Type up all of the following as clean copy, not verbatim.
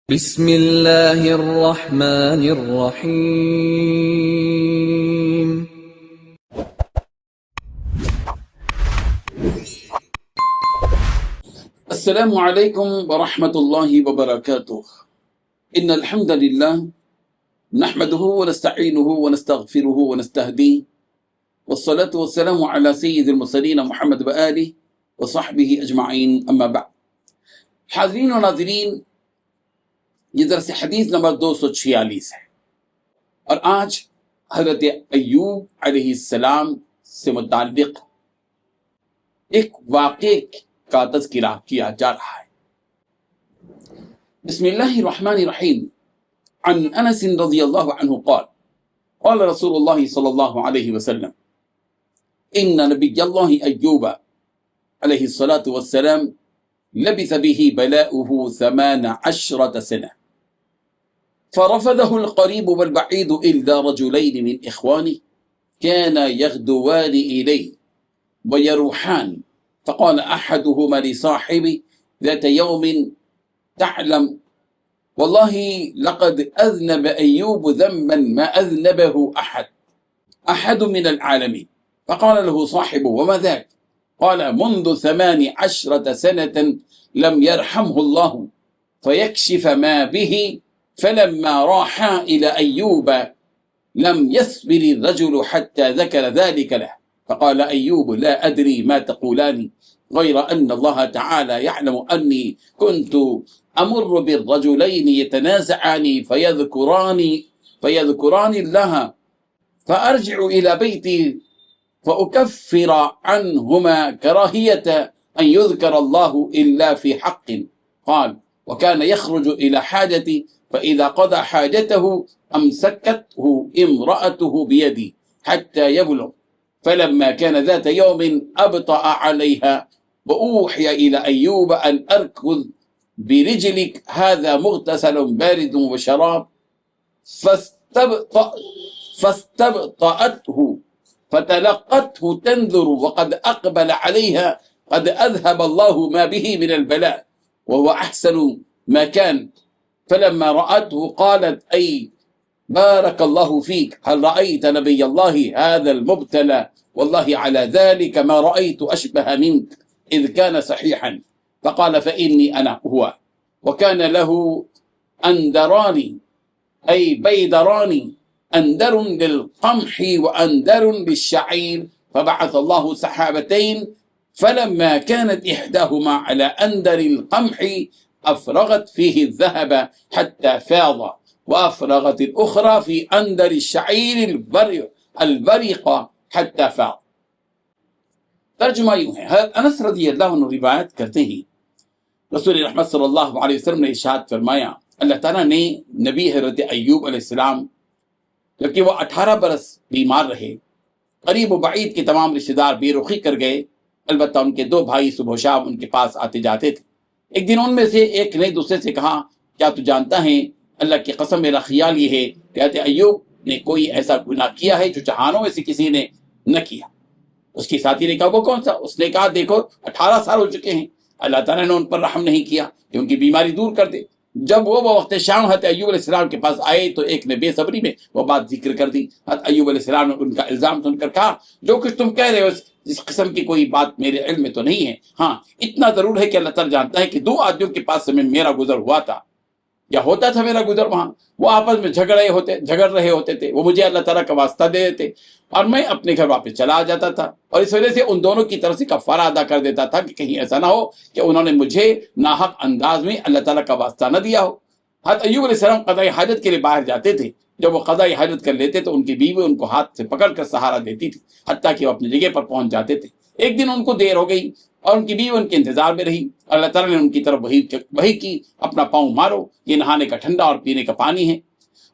بسم اللہ الرحمن الرحیم۔ السلام علیکم ورحمۃ اللہ وبرکاتہ۔ ان الحمد للہ نحمده ونستعینه ونستغفره ونستهدیه والصلاة والسلام على سید المرسلین محمد وآلہ وصحبہ اجمعین، اما بعد۔ حاضرین و ناظرین، یہ درس حدیث نمبر 246 ہے، اور آج حضرت ایوب علیہ السلام سے متعلق ایک واقعے کا تذکرہ کیا جا رہا ہے۔ بسم اللہ الرحمن الرحیم۔ عن انس رضی اللہ عنہ قال قال رسول اللہ صلی اللہ علیہ وسلم ان نبی اللہ ایوب علیہ الصلاة والسلام لبث به بلاؤه 18 سنة فرفضه القريب والبعيد إلا رجلين من إخوانه كانا يغدوان إليه ويروحان، فقال أحدهما لصاحبه ذات يوم تعلم والله لقد أذنب أيوب ذنبا ما أذنبه أحد من العالمين. فقال له صاحبه وما ذاك؟ قال منذ 18 سنة لم يرحمه الله فيكشف ما به، فلما راحا إلى أيوب لم يصبر الرجل حتى ذكر ذلك له، فقال أيوب لا أدري ما تقولان غير أن الله تعالى يعلم أني كنت أمر بالرجلين يتنازعان فيذكران الله فأرجع إلى بيتي فأكفر عنهما كراهية أن يذكر الله إلا في حق. قال وكان يخرج إلى حاجتي فإذا قضى حاجته أمسكته امرأته بيدي حتى يبلغ، فلما كان ذات يوم أبطأ عليها وأوحي إلى أيوب أن أركض برجلك هذا مغتسل بارد وشراب، فاستبطأته فتلقته تنظر وقد أقبل عليها قد أذهب الله ما به من البلاء وهو أحسن ما كان، فلما رأته قالت أي بارك الله فيك، هل رأيت نبي الله هذا المبتلى؟ والله على ذلك ما رأيت أشبه منك إذ كان صحيحا. فقال فإني أنا هو. وكان له أندران أي بيدران، أندر للقمح وأندر للشعير، فبعث الله سحابتين فلما كانت إحداهما على أندر القمح أفرغت فيه الذهب حتى فاض، وأفرغت الأخرى في أندر الشعير البرق حتى فاض۔ ترجمہ یوں ہے، حضرت انس رضی اللہ عنہ روایت کرتے ہیں رسول رحمت صلی اللہ علیہ وسلم نے ارشاد فرمایا، اللہ تعالیٰ نے نبی حضرت ایوب علیہ السلام جبکہ وہ 18 برس بیمار رہے، قریب و بعید کے تمام رشتہ دار بے رخی کر گئے، البتہ ان کے 2 بھائی صبح و شام ان کے پاس آتے جاتے تھے۔ ایک دن ان میں سے ایک نے دوسرے سے کہا کیا تو جانتا ہے، اللہ کی قسم میرا خیال یہ ہے کہ حضرت ایوب نے کوئی ایسا گناہ کیا ہے جو جہانوں میں سے کسی نے نہ کیا۔ اس کی ساتھی نے کہا وہ کون سا؟ اس نے کہا دیکھو 18 سال ہو چکے ہیں، اللہ تعالیٰ نے ان پر رحم نہیں کیا کہ ان کی بیماری دور کر دے۔ جب وہ وقت شام حضرت ایوب علیہ السلام کے پاس آئے تو ایک نے بے صبری میں وہ بات ذکر کر دی۔ حضرت ایوب علیہ السلام نے ان کا الزام سن کر کہا جو کچھ تم کہہ رہے ہو اس قسم کی کوئی بات میرے علم میں تو نہیں ہے، ہاں اتنا ضرور ہے کہ اللہ تعالیٰ جانتا ہے کہ 2 آدمیوں کے پاس سے میرا گزر ہوا تھا یا ہوتا تھا میرا گزر، وہاں وہ آپس میں جھگڑ رہے ہوتے تھے، وہ مجھے اللہ تعالیٰ کا واسطہ دے دیتے اور میں اپنے گھر واپس چلا جاتا تھا، اور اس وجہ سے ان دونوں کی طرف سے کفارہ ادا کر دیتا تھا کہ کہیں ایسا نہ ہو کہ انہوں نے مجھے ناحق انداز میں اللہ تعالیٰ کا واسطہ نہ دیا ہو۔ حضرت ایوب علیہ السلام قضاء حاجت کے لیے باہر جاتے تھے، جب وہ قضاء حاجت کر لیتے تو ان کی بیوی ان کو ہاتھ سے پکڑ کر سہارا دیتی تھی حتیٰ کہ وہ اپنی جگہ پر پہنچ جاتے تھے۔ ایک دن ان کو دیر ہو گئی اور ان کی بیوی ان کے انتظار میں رہی، اللہ تعالیٰ نے ان کی طرف وحی کی اپنا پاؤں مارو، یہ نہانے کا ٹھنڈا اور پینے کا پانی ہے۔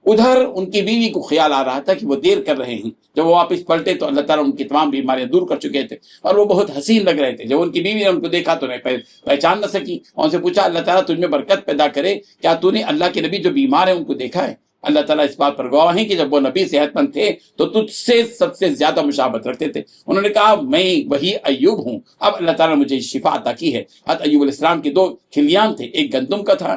ادھر ان کی بیوی کو خیال آ رہا تھا کہ وہ دیر کر رہے ہیں، جب وہ واپس پلٹے تو اللہ تعالیٰ ان کی تمام بیماریاں دور کر چکے تھے اور وہ بہت حسین لگ رہے تھے۔ جب ان کی بیوی نے ان کو دیکھا تو پہچان نہ سکی اور ان سے پوچھا اللہ تعالیٰ تجھ میں برکت پیدا کرے، کیا تو نے اللہ کے نبی جو بیمار ہیں ان کو دیکھا ہے؟ اللہ تعالیٰ اس بات پر گواہ ہیں کہ جب وہ نبی صحت مند تھے تو تجھ سے سب سے زیادہ مشابہت رکھتے تھے۔ انہوں نے کہا میں وہی ایوب ہوں، اب اللہ تعالیٰ نے مجھے شفا عطا کی ہے۔ حضرت ایوب علیہ السلام کے دو کھلیان تھے، ایک گندم کا تھا